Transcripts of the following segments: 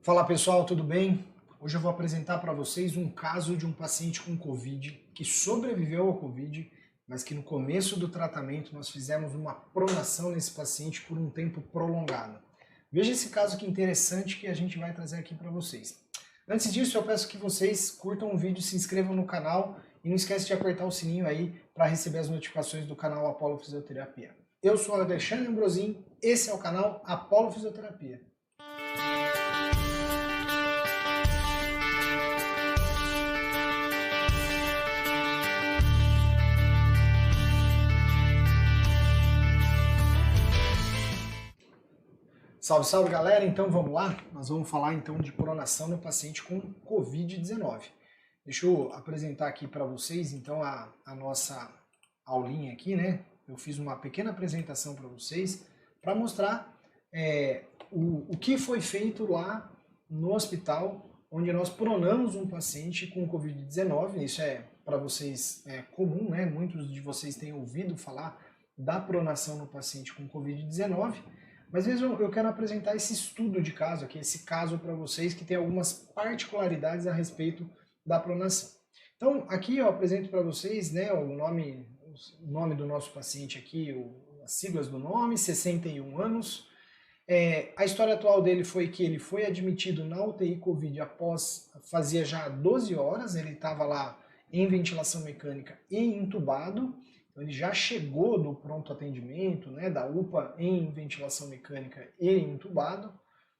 Fala pessoal, tudo bem? Hoje eu vou apresentar para vocês um caso de um paciente com Covid que sobreviveu ao Covid, mas que no começo do tratamento nós fizemos uma pronação nesse paciente por um tempo prolongado. Veja esse caso que interessante que a gente vai trazer aqui para vocês. Antes disso, eu peço que vocês curtam o vídeo, se inscrevam no canal e não esqueça de apertar o sininho aí para receber as notificações do canal Apollo Fisioterapia. Eu sou o Alexandre Ambrosin, esse é o canal Apollo Fisioterapia. Salve, salve galera, então vamos lá? Nós vamos falar então de pronação no paciente com Covid-19. Deixa eu apresentar aqui para vocês então a nossa aulinha aqui, né? Eu fiz uma pequena apresentação para vocês para mostrar o que foi feito lá no hospital, onde nós pronamos um paciente com Covid-19. Isso é para vocês comum, né? Muitos de vocês têm ouvido falar da pronação no paciente com Covid-19. Mas vejam, eu quero apresentar esse estudo de caso aqui, esse caso para vocês que tem algumas particularidades a respeito da pronação. Então, aqui eu apresento para vocês, né, o nome do nosso paciente aqui, as siglas do nome, 61 anos. A história atual dele foi que ele foi admitido na UTI Covid fazia já 12 horas, ele estava lá em ventilação mecânica e entubado. Ele já chegou do pronto atendimento, né, da UPA em ventilação mecânica e entubado.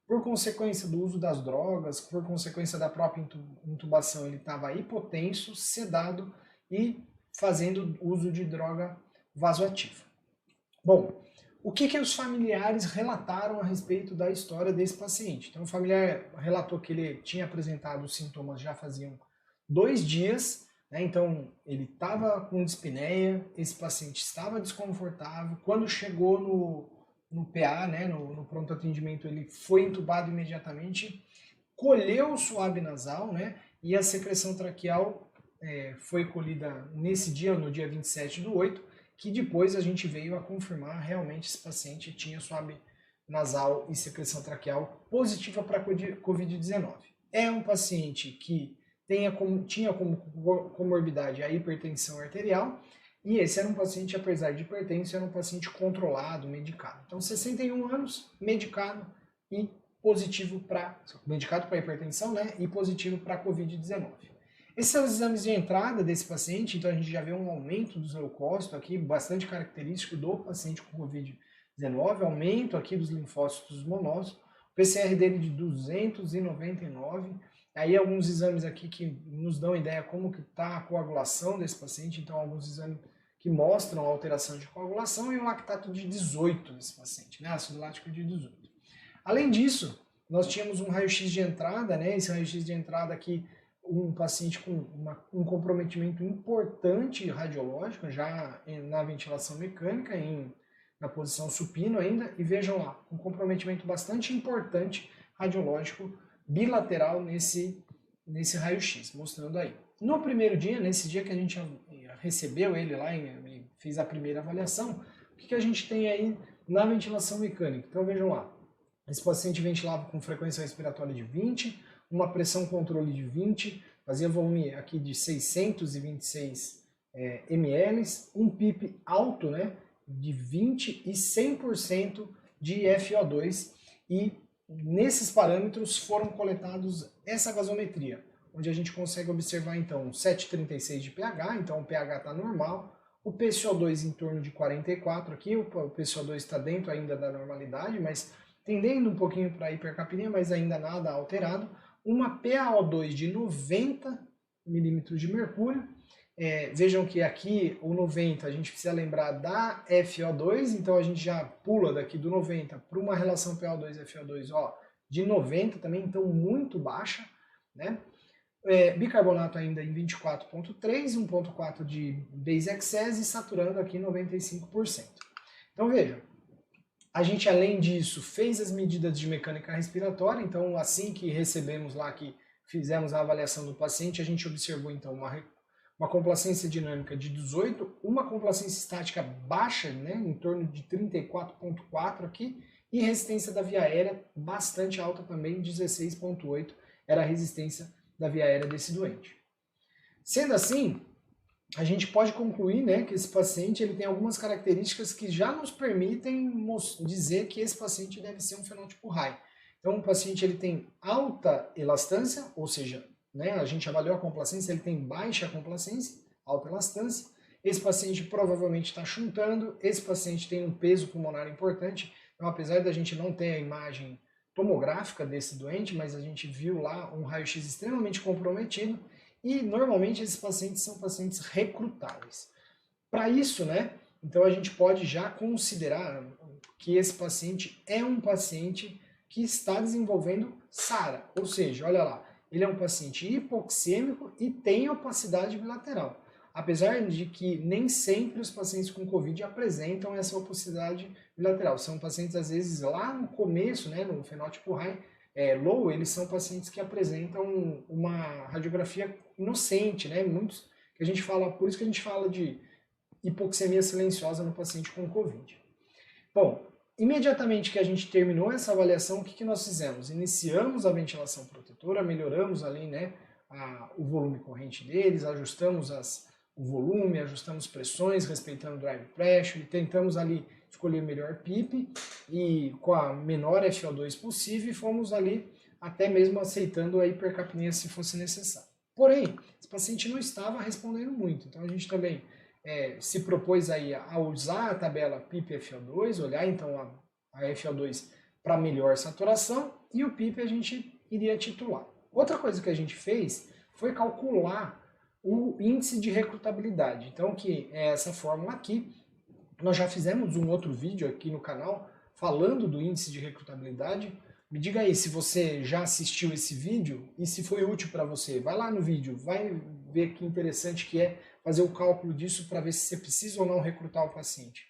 Por consequência do uso das drogas, por consequência da própria intubação, ele estava hipotenso, sedado e fazendo uso de droga vasoativa. Bom, o que os familiares relataram a respeito da história desse paciente? Então o familiar relatou que ele tinha apresentado os sintomas já faziam 2 dias, então ele estava com dispneia, esse paciente estava desconfortável. Quando chegou no PA, né, no pronto atendimento, ele foi entubado imediatamente, colheu o suave nasal, né, e a secreção traqueal foi colhida nesse dia, no dia 27/8, que depois a gente veio a confirmar realmente esse paciente tinha suave nasal e secreção traqueal positiva para Covid-19. É um paciente que tinha como comorbidade a hipertensão arterial, e esse era um paciente, apesar de hipertenso, era um paciente controlado, medicado. Então, 61 anos, medicado e positivo medicado para hipertensão, né, e positivo para Covid-19. Esses são os exames de entrada desse paciente, então a gente já vê um aumento dos leucócitos aqui, bastante característico do paciente com Covid-19, aumento aqui dos linfócitos monócitos, o PCR dele de 299. Aí alguns exames aqui que nos dão ideia como que está a coagulação desse paciente, então alguns exames que mostram a alteração de coagulação e um lactato de 18 nesse paciente, né, ácido lático de 18. Além disso, nós tínhamos um raio-x de entrada, né, esse raio-x de entrada aqui, um paciente com um comprometimento importante radiológico, já na ventilação mecânica, na posição supino ainda, e vejam lá, um comprometimento bastante importante radiológico bilateral nesse raio-x, mostrando aí. No primeiro dia, nesse dia que a gente recebeu ele lá e fez a primeira avaliação, o que a gente tem aí na ventilação mecânica? Então vejam lá, esse paciente ventilava com frequência respiratória de 20, uma pressão controle de 20, fazia volume aqui de 626 ml, um PIP alto, né, de 20 e 100% de FO2, e nesses parâmetros foram coletados essa gasometria, onde a gente consegue observar então 7,36 de pH, então o pH está normal, o PCO2 em torno de 44 aqui, o PCO2 está dentro ainda da normalidade, mas tendendo um pouquinho para hipercapnia, mas ainda nada alterado, uma PaO2 de 90 milímetros de mercúrio. Vejam que aqui o 90 a gente precisa lembrar da FO2, então a gente já pula daqui do 90 para uma relação PaO2 e FO2 de 90 também, então muito baixa, né? Bicarbonato ainda em 24,3, 1,4 de base excess e saturando aqui 95%. Então veja, a gente além disso fez as medidas de mecânica respiratória, então assim que recebemos lá, que fizemos a avaliação do paciente, a gente observou então uma complacência dinâmica de 18, uma complacência estática baixa, né, em torno de 34,4 aqui, E resistência da via aérea bastante alta também, 16,8 era a resistência da via aérea desse doente. Sendo assim, a gente pode concluir, né, que esse paciente ele tem algumas características que já nos permitem dizer que esse paciente deve ser um fenótipo high. Então, o paciente ele tem alta elastância, ou seja, né, a gente avaliou a complacência, ele tem baixa complacência, alta elastância. Esse paciente provavelmente está chuntando, esse paciente tem um peso pulmonar importante. Então, apesar da gente não ter a imagem tomográfica desse doente, mas a gente viu lá um raio-x extremamente comprometido e normalmente esses pacientes são pacientes recrutáveis. Para isso, né, então a gente pode já considerar que esse paciente é um paciente que está desenvolvendo SARA, ou seja, olha lá, ele é um paciente hipoxêmico e tem opacidade bilateral. Apesar de que nem sempre os pacientes com COVID apresentam essa opacidade bilateral. São pacientes, às vezes, lá no começo, né, no fenótipo high, low, eles são pacientes que apresentam uma radiografia inocente, né? Muitos que a gente fala, por isso que a gente fala de hipoxemia silenciosa no paciente com COVID. Bom, imediatamente que a gente terminou essa avaliação, o que nós fizemos? Iniciamos a ventilação protetora, melhoramos ali, né, o volume corrente deles, ajustamos o volume, ajustamos pressões, respeitando o drive pressure, tentamos ali escolher o melhor PIP e com a menor FO2 possível e fomos ali até mesmo aceitando a hipercapnia se fosse necessário. Porém, esse paciente não estava respondendo muito, então a gente também se propôs aí a usar a tabela PIP-FO2, olhar então a FO2 para melhor saturação e o PIP a gente iria titular. Outra coisa que a gente fez foi calcular o índice de recrutabilidade, então que é essa fórmula aqui. Nós já fizemos um outro vídeo aqui no canal falando do índice de recrutabilidade. Me diga aí se você já assistiu esse vídeo e se foi útil para você. Vai lá no vídeo, vai ver que interessante que é fazer o cálculo disso para ver se você precisa ou não recrutar o paciente.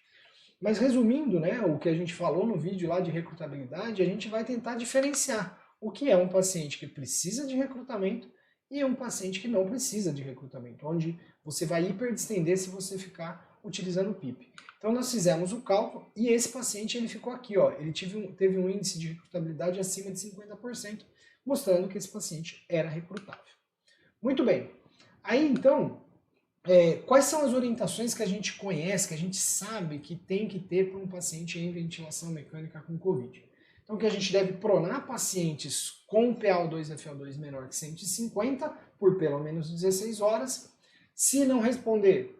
Mas resumindo, né, o que a gente falou no vídeo lá de recrutabilidade, a gente vai tentar diferenciar o que é um paciente que precisa de recrutamento e um paciente que não precisa de recrutamento, onde você vai hiperdistender se você ficar utilizando o PIP. Então nós fizemos o cálculo e esse paciente ele ficou aqui, ó, ele teve um índice de recrutabilidade acima de 50%, mostrando que esse paciente era recrutável. Muito bem, aí então, quais são as orientações que a gente conhece, que a gente sabe que tem que ter para um paciente em ventilação mecânica com COVID? Então que a gente deve pronar pacientes com PaO2-FO2 menor que 150 por pelo menos 16 horas. Se não responder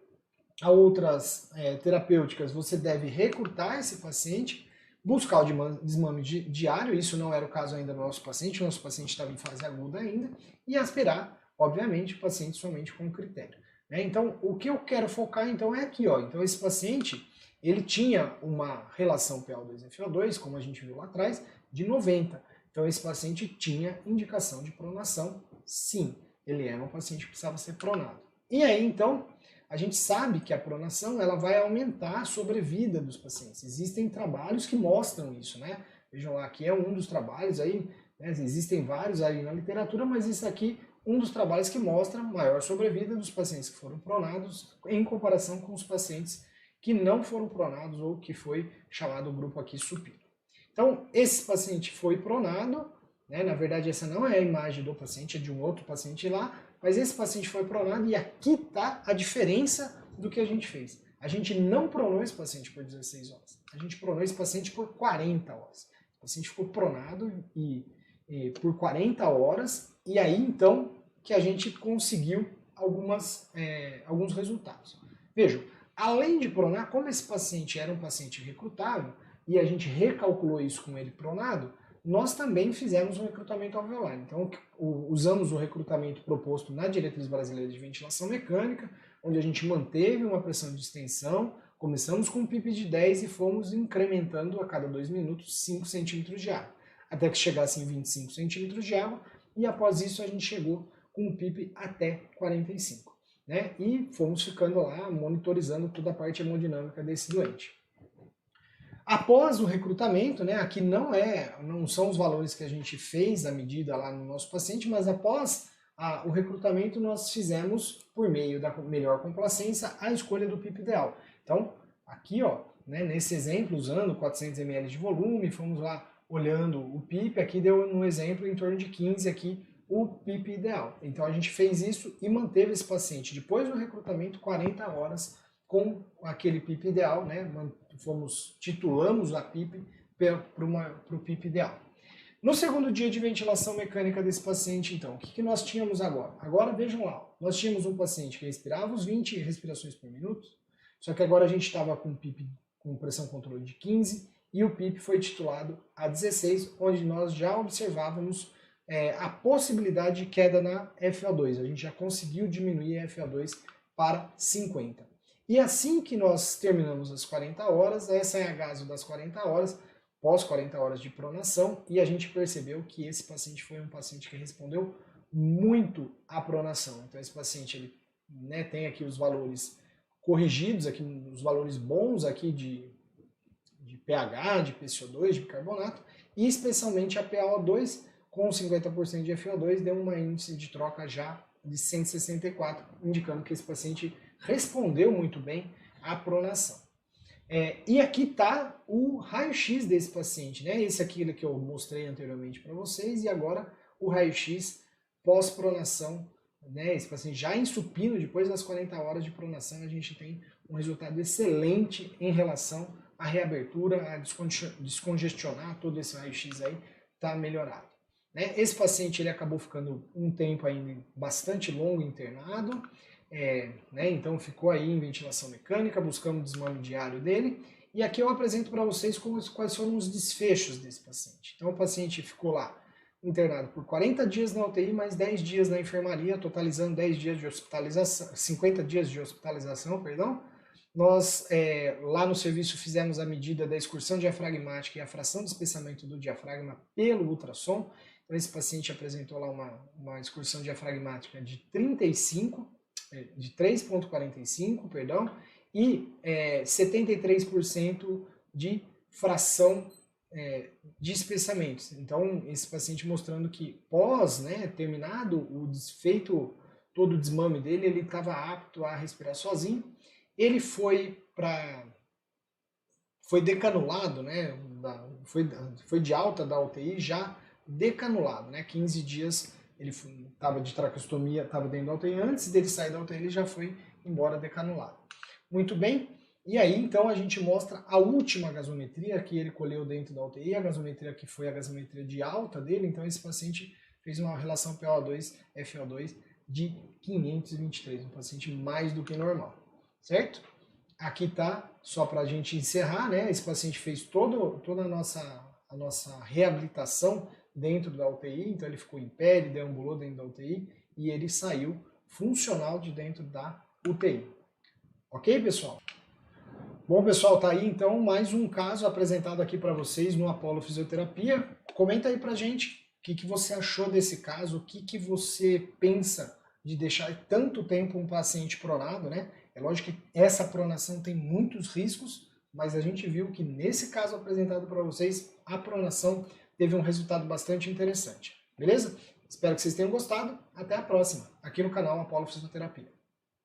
a outras terapêuticas, você deve recrutar esse paciente, buscar o desmame diário, isso não era o caso ainda do nosso paciente estava em fase aguda ainda, e aspirar, obviamente, o paciente somente com critério. Né? Então, o que eu quero focar então é aqui, ó. Então esse paciente, ele tinha uma relação PaO2-FO2, como a gente viu lá atrás, de 90. Então esse paciente tinha indicação de pronação, sim, ele era um paciente que precisava ser pronado. E aí, então, a gente sabe que a pronação ela vai aumentar a sobrevida dos pacientes. Existem trabalhos que mostram isso, né? Vejam lá, aqui é um dos trabalhos aí, né? Existem vários aí na literatura, mas isso aqui um dos trabalhos que mostra maior sobrevida dos pacientes que foram pronados em comparação com os pacientes que não foram pronados ou que foi chamado o grupo aqui supino. Então, esse paciente foi pronado, né? Na verdade, essa não é a imagem do paciente, é de um outro paciente lá, mas esse paciente foi pronado e aqui está a diferença do que a gente fez. A gente não pronou esse paciente por 16 horas. A gente pronou esse paciente por 40 horas. O paciente ficou pronado por 40 horas e aí então que a gente conseguiu alguns resultados. Vejam, além de pronar, como esse paciente era um paciente recrutável e a gente recalculou isso com ele pronado, nós também fizemos um recrutamento alveolar. Então, usamos o recrutamento proposto na Diretriz Brasileira de Ventilação Mecânica, onde a gente manteve uma pressão de extensão, começamos com um PIP de 10 e fomos incrementando a cada 2 minutos 5 centímetros de água, até que chegasse em 25 centímetros de água, e após isso a gente chegou com um PIP até 45. Né? E fomos ficando lá monitorizando toda a parte hemodinâmica desse doente. Após o recrutamento, né, aqui não são os valores que a gente fez a medida lá no nosso paciente, mas após o recrutamento nós fizemos, por meio da melhor complacência, a escolha do PIP ideal. Então, aqui ó, né, nesse exemplo, usando 400 ml de volume, fomos lá olhando o PIP, aqui deu no exemplo em torno de 15 aqui o PIP ideal. Então a gente fez isso e manteve esse paciente, depois do recrutamento, 40 horas com aquele PIP ideal, né? Titulamos a PIP para o PIP ideal. No segundo dia de ventilação mecânica desse paciente, então, o que nós tínhamos agora? Agora vejam lá, nós tínhamos um paciente que respirava os 20 respirações por minuto, só que agora a gente estava com PIP com pressão controle de 15 e o PIP foi titulado a 16, onde nós já observávamos a possibilidade de queda na FO2. A gente já conseguiu diminuir a FO2 para 50. E assim que nós terminamos as 40 horas, essa é a gaso das 40 horas, pós 40 horas de pronação, e a gente percebeu que esse paciente foi um paciente que respondeu muito à pronação. Então esse paciente ele, né, tem aqui os valores corrigidos, aqui, os valores bons aqui de pH, de PCO2, de bicarbonato, e especialmente a PaO2 com 50% de FO2 deu uma índice de troca já de 164, indicando que esse paciente respondeu muito bem à pronação. E aqui está o raio-x desse paciente, né? Esse aqui que eu mostrei anteriormente para vocês, e agora o raio-x pós-pronação, né? Esse paciente já em supino, depois das 40 horas de pronação, a gente tem um resultado excelente em relação à reabertura, a descongestionar todo esse raio-x aí, está melhorado. Esse paciente ele acabou ficando um tempo ainda bastante longo internado, então ficou aí em ventilação mecânica, buscando o desmame diário dele, e aqui eu apresento para vocês quais foram os desfechos desse paciente. Então o paciente ficou lá internado por 40 dias na UTI, mais 10 dias na enfermaria, totalizando 10 dias de hospitalização, 50 dias de hospitalização, perdão. Nós, lá no serviço, fizemos a medida da excursão diafragmática e a fração de espessamento do diafragma pelo ultrassom. Então, esse paciente apresentou lá uma excursão diafragmática de 3,45, perdão, e 73% de fração de espessamentos. Então, esse paciente mostrando que pós, terminado feito todo o desmame dele, ele estava apto a respirar sozinho. Ele foi decanulado, foi de alta da UTI já decanulado, 15 dias ele estava de traqueostomia, estava dentro da UTI, antes dele sair da UTI ele já foi embora decanulado. Muito bem, e aí então a gente mostra a última gasometria que ele colheu dentro da UTI, a gasometria que foi a gasometria de alta dele, então esse paciente fez uma relação PaO2, FO2 de 523, um paciente mais do que normal, certo? Aqui tá, só para a gente encerrar, esse paciente fez toda a nossa reabilitação dentro da UTI, então ele ficou em pé, ele deambulou dentro da UTI e ele saiu funcional de dentro da UTI. Ok, pessoal? Bom, pessoal, tá aí então mais um caso apresentado aqui para vocês no Apollo Fisioterapia. Comenta aí pra gente o que você achou desse caso, o que você pensa de deixar tanto tempo um paciente pronado, É lógico que essa pronação tem muitos riscos, mas a gente viu que nesse caso apresentado para vocês, a pronação teve um resultado bastante interessante. Beleza? Espero que vocês tenham gostado. Até a próxima, aqui no canal Apollo Fisioterapia.